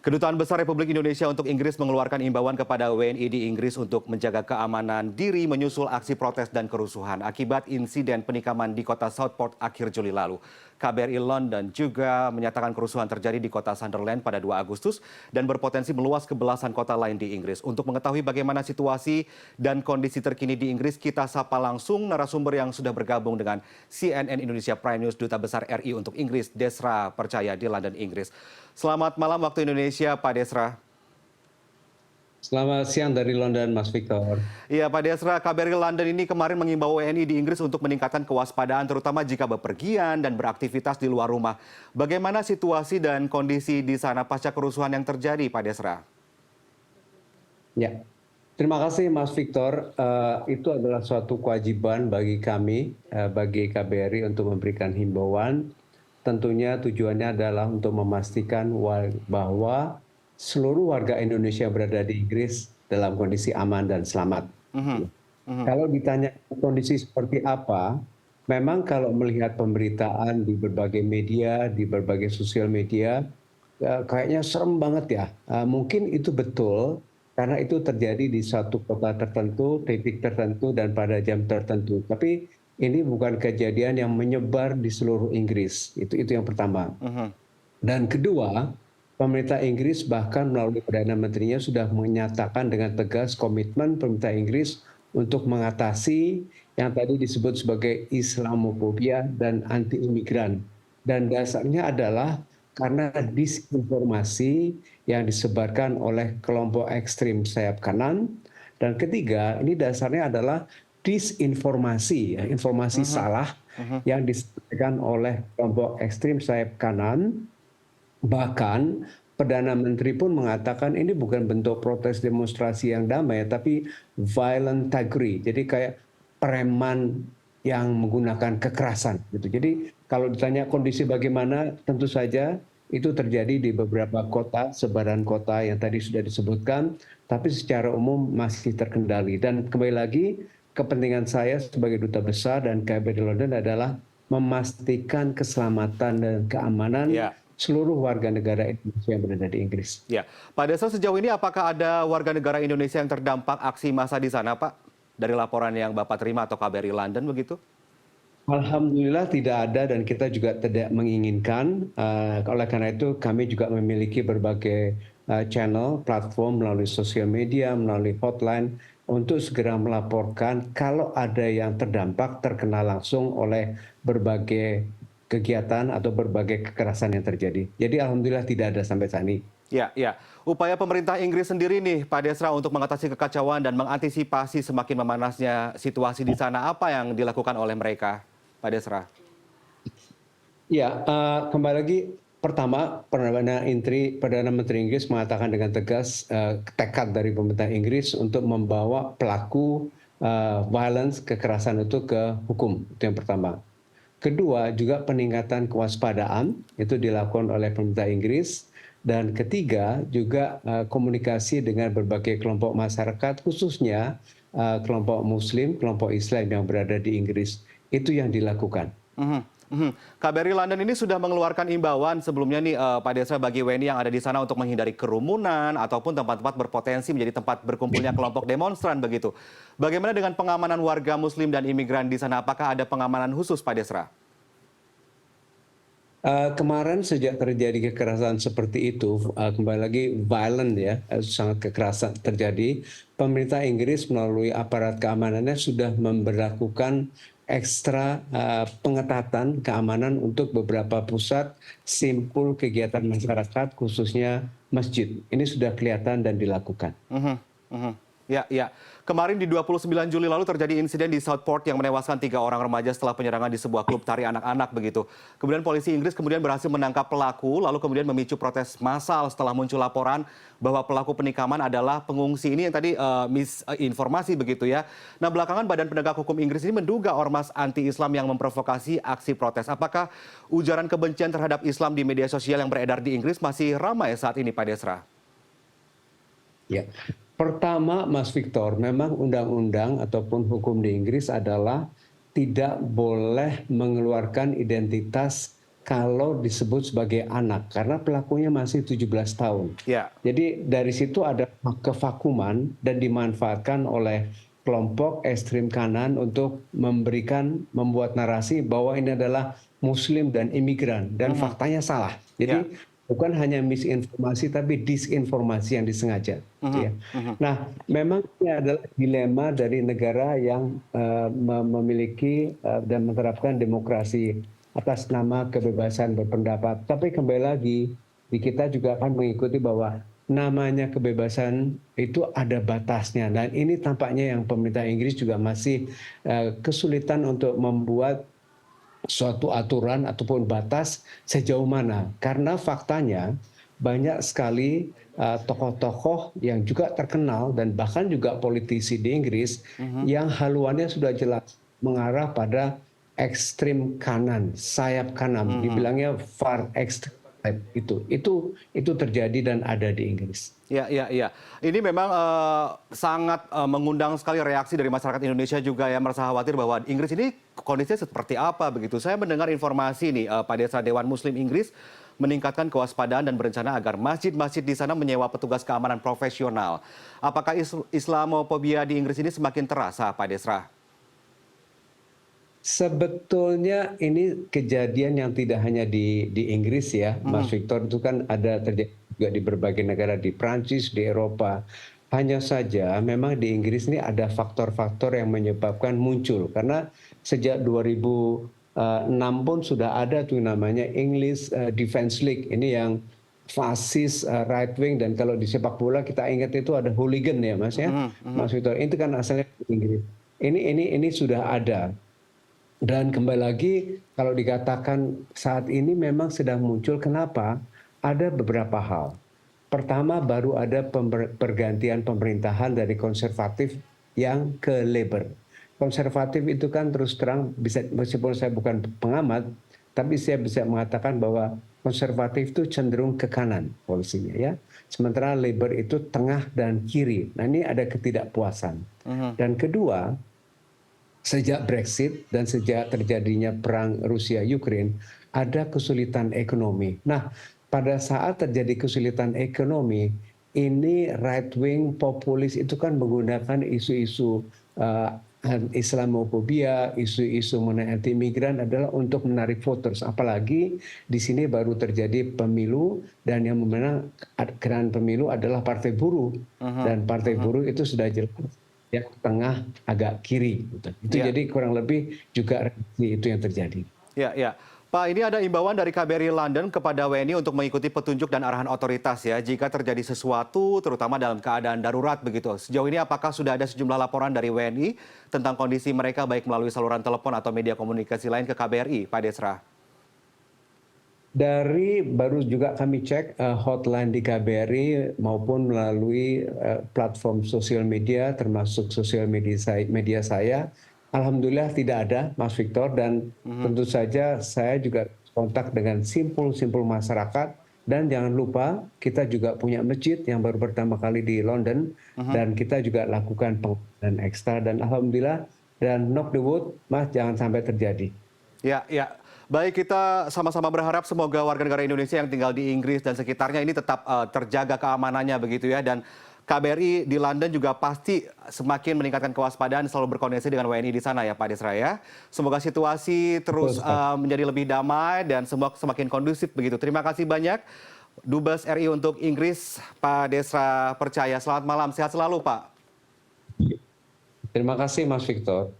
Kedutaan Besar Republik Indonesia untuk Inggris mengeluarkan imbauan kepada WNI di Inggris untuk menjaga keamanan diri menyusul aksi protes dan kerusuhan akibat insiden penikaman di kota Southport akhir Juli lalu. KBRI London juga menyatakan kerusuhan terjadi di kota Sunderland pada 2 Agustus dan berpotensi meluas ke belasan kota lain di Inggris. Untuk mengetahui bagaimana situasi dan kondisi terkini di Inggris, kita sapa langsung narasumber yang sudah bergabung dengan CNN Indonesia Prime News Duta Besar RI untuk Inggris, Desra Percaya di London, Inggris. Selamat malam waktu Indonesia, Pak Desra. Selamat siang dari London, Mas Victor. Iya, Pak Desra, KBRI London ini kemarin mengimbau WNI di Inggris untuk meningkatkan kewaspadaan, terutama jika bepergian dan beraktivitas di luar rumah. Bagaimana situasi dan kondisi di sana pasca kerusuhan yang terjadi, Pak Desra? Ya, terima kasih Mas Victor. Itu adalah suatu kewajiban bagi kami, bagi KBRI untuk memberikan himbauan. Tentunya tujuannya adalah untuk memastikan bahwa seluruh warga Indonesia yang berada di Inggris dalam kondisi aman dan selamat. Kalau ditanya kondisi seperti apa, memang kalau melihat pemberitaan di berbagai media, di berbagai sosial media, kayaknya serem banget ya. Mungkin itu betul, karena itu terjadi di satu kota tertentu, titik tertentu, dan pada jam tertentu. Tapi ini bukan kejadian yang menyebar di seluruh Inggris. Itu yang pertama. Dan kedua, pemerintah Inggris bahkan melalui Perdana Menterinya sudah menyatakan dengan tegas komitmen pemerintah Inggris untuk mengatasi yang tadi disebut sebagai Islamofobia dan anti-imigran. Dan dasarnya adalah karena disinformasi yang disebarkan oleh kelompok ekstrim sayap kanan. Dan ketiga, ini dasarnya adalah disinformasi, informasi salah yang disampaikan oleh kelompok ekstrim sayap kanan. Bahkan Perdana Menteri pun mengatakan ini bukan bentuk protes demonstrasi yang damai, tapi violent thuggery. Jadi kayak preman yang menggunakan kekerasan. Gitu. Jadi kalau ditanya kondisi bagaimana, tentu saja itu terjadi di beberapa kota, sebaran kota yang tadi sudah disebutkan, tapi secara umum masih terkendali. Dan kembali lagi, kepentingan saya sebagai Duta Besar dan KBRI London adalah memastikan keselamatan dan keamanan seluruh warga negara Indonesia yang berada di Inggris. Ya, Pak Desra, sejauh ini apakah ada warga negara Indonesia yang terdampak aksi massa di sana, Pak? Dari laporan yang Bapak terima atau KBRI London begitu? Alhamdulillah tidak ada dan kita juga tidak menginginkan. Oleh karena itu kami juga memiliki berbagai channel, platform melalui sosial media, melalui hotline untuk segera melaporkan kalau ada yang terdampak terkena langsung oleh berbagai kegiatan atau berbagai kekerasan yang terjadi. Jadi alhamdulillah tidak ada sampai saat ini. Ya, ya. Upaya pemerintah Inggris sendiri nih, Pak Desra, untuk mengatasi kekacauan dan mengantisipasi semakin memanasnya situasi di sana, apa yang dilakukan oleh mereka, Pak Desra? Ya, kembali lagi, pertama, Perdana Menteri Inggris mengatakan dengan tegas tekad dari pemerintah Inggris untuk membawa pelaku violence, kekerasan itu ke hukum. Itu yang pertama. Kedua, juga peningkatan kewaspadaan itu dilakukan oleh pemerintah Inggris. Dan ketiga, juga komunikasi dengan berbagai kelompok masyarakat, khususnya kelompok Muslim, kelompok Islam yang berada di Inggris. Itu yang dilakukan. KBRI London ini sudah mengeluarkan imbauan sebelumnya nih, Pak Desra, bagi WNI yang ada di sana untuk menghindari kerumunan ataupun tempat-tempat berpotensi menjadi tempat berkumpulnya kelompok demonstran begitu. Bagaimana dengan pengamanan warga Muslim dan imigran di sana? Apakah ada pengamanan khusus, Pak Desra? Kemarin sejak terjadi kekerasan seperti itu, kembali lagi violent ya, sangat kekerasan terjadi. Pemerintah Inggris melalui aparat keamanannya sudah memberlakukan ekstra pengetatan keamanan untuk beberapa pusat simpul kegiatan masyarakat, khususnya masjid. Ini sudah kelihatan dan dilakukan. Ya, ya. Kemarin di 29 Juli lalu terjadi insiden di Southport yang menewaskan 3 orang remaja setelah penyerangan di sebuah klub tari anak-anak begitu. Kemudian polisi Inggris kemudian berhasil menangkap pelaku, lalu kemudian memicu protes massal setelah muncul laporan bahwa pelaku penikaman adalah pengungsi. Ini yang tadi misinformasi begitu ya. Nah, belakangan Badan Penegak Hukum Inggris ini menduga ormas anti-Islam yang memprovokasi aksi protes. Apakah ujaran kebencian terhadap Islam di media sosial yang beredar di Inggris masih ramai saat ini, Pak Desra? Ya. Pertama, Mas Victor, memang undang-undang ataupun hukum di Inggris adalah tidak boleh mengeluarkan identitas kalau disebut sebagai anak karena pelakunya masih 17 tahun. Ya. Jadi dari situ ada kevakuman dan dimanfaatkan oleh kelompok ekstrim kanan untuk membuat narasi bahwa ini adalah Muslim dan imigran dan faktanya salah. Jadi bukan hanya misinformasi tapi disinformasi yang disengaja. Ya. Nah, memang ini adalah dilema dari negara yang memiliki dan menerapkan demokrasi atas nama kebebasan berpendapat. Tapi kembali lagi, di kita juga akan mengikuti bahwa namanya kebebasan itu ada batasnya. Dan ini tampaknya yang pemerintah Inggris juga masih kesulitan untuk membuat suatu aturan ataupun batas sejauh mana. Karena faktanya banyak sekali tokoh-tokoh yang juga terkenal dan bahkan juga politisi di Inggris yang haluannya sudah jelas mengarah pada ekstrim kanan, sayap kanan, dibilangnya far extreme itu terjadi dan ada di Inggris. Ya, ya, ya. Ini memang sangat mengundang sekali reaksi dari masyarakat Indonesia juga yang merasa khawatir bahwa Inggris ini kondisinya seperti apa begitu. Saya mendengar informasi nih, Pak Desra, Dewan Muslim Inggris meningkatkan kewaspadaan dan berencana agar masjid-masjid di sana menyewa petugas keamanan profesional. Apakah Islamofobia di Inggris ini semakin terasa, Pak Desra? Sebetulnya ini kejadian yang tidak hanya di Inggris ya, Mas Victor, itu kan ada terjadi juga di berbagai negara, di Prancis, di Eropa. Hanya saja memang di Inggris ini ada faktor-faktor yang menyebabkan muncul. Karena sejak 2006 pun sudah ada tuh namanya English Defence League. Ini yang fasis right wing, dan kalau di sepak bola kita ingat itu ada hooligan ya Mas ya, Mas Victor. Itu kan asalnya di Inggris. Ini sudah ada. Dan kembali lagi, kalau dikatakan saat ini memang sedang muncul, kenapa? Ada beberapa hal. Pertama, baru ada pergantian pemerintahan dari konservatif yang ke Labour. Konservatif itu kan terus terang, meskipun saya bukan pengamat, tapi saya bisa mengatakan bahwa konservatif itu cenderung ke kanan polisinya ya. Sementara Labour itu tengah dan kiri. Nah ini ada ketidakpuasan. Dan kedua, sejak Brexit dan sejak terjadinya perang Rusia-Ukraine, ada kesulitan ekonomi. Nah, pada saat terjadi kesulitan ekonomi, ini right-wing populis itu kan menggunakan isu-isu Islamofobia, isu-isu mengenai anti-migran adalah untuk menarik voters. Apalagi di sini baru terjadi pemilu dan yang memenang gerakan pemilu adalah Partai Buruh. Dan Partai Buruh itu sudah jelas yang tengah agak kiri. Itu jadi kurang lebih juga itu yang terjadi. Ya, ya. Pak, ini ada imbauan dari KBRI London kepada WNI untuk mengikuti petunjuk dan arahan otoritas ya jika terjadi sesuatu terutama dalam keadaan darurat begitu. Sejauh ini apakah sudah ada sejumlah laporan dari WNI tentang kondisi mereka baik melalui saluran telepon atau media komunikasi lain ke KBRI, Pak Desra? Baru juga kami cek hotline di KBRI maupun melalui platform sosial media termasuk sosial media saya. Alhamdulillah tidak ada, Mas Victor, dan tentu saja saya juga kontak dengan simpul-simpul masyarakat. Dan jangan lupa kita juga punya masjid yang baru pertama kali di London dan kita juga lakukan pengamanan ekstra dan alhamdulillah, dan knock the wood, Mas, jangan sampai terjadi. Ya, ya. Baik, kita sama-sama berharap semoga warga negara Indonesia yang tinggal di Inggris dan sekitarnya ini tetap terjaga keamanannya begitu ya. Dan KBRI di London juga pasti semakin meningkatkan kewaspadaan, selalu berkoordinasi dengan WNI di sana ya Pak Desra ya. Semoga situasi terus menjadi lebih damai dan semua semakin kondusif begitu. Terima kasih banyak Dubes RI untuk Inggris, Pak Desra Percaya. Selamat malam, sehat selalu Pak. Terima kasih Mas Victor.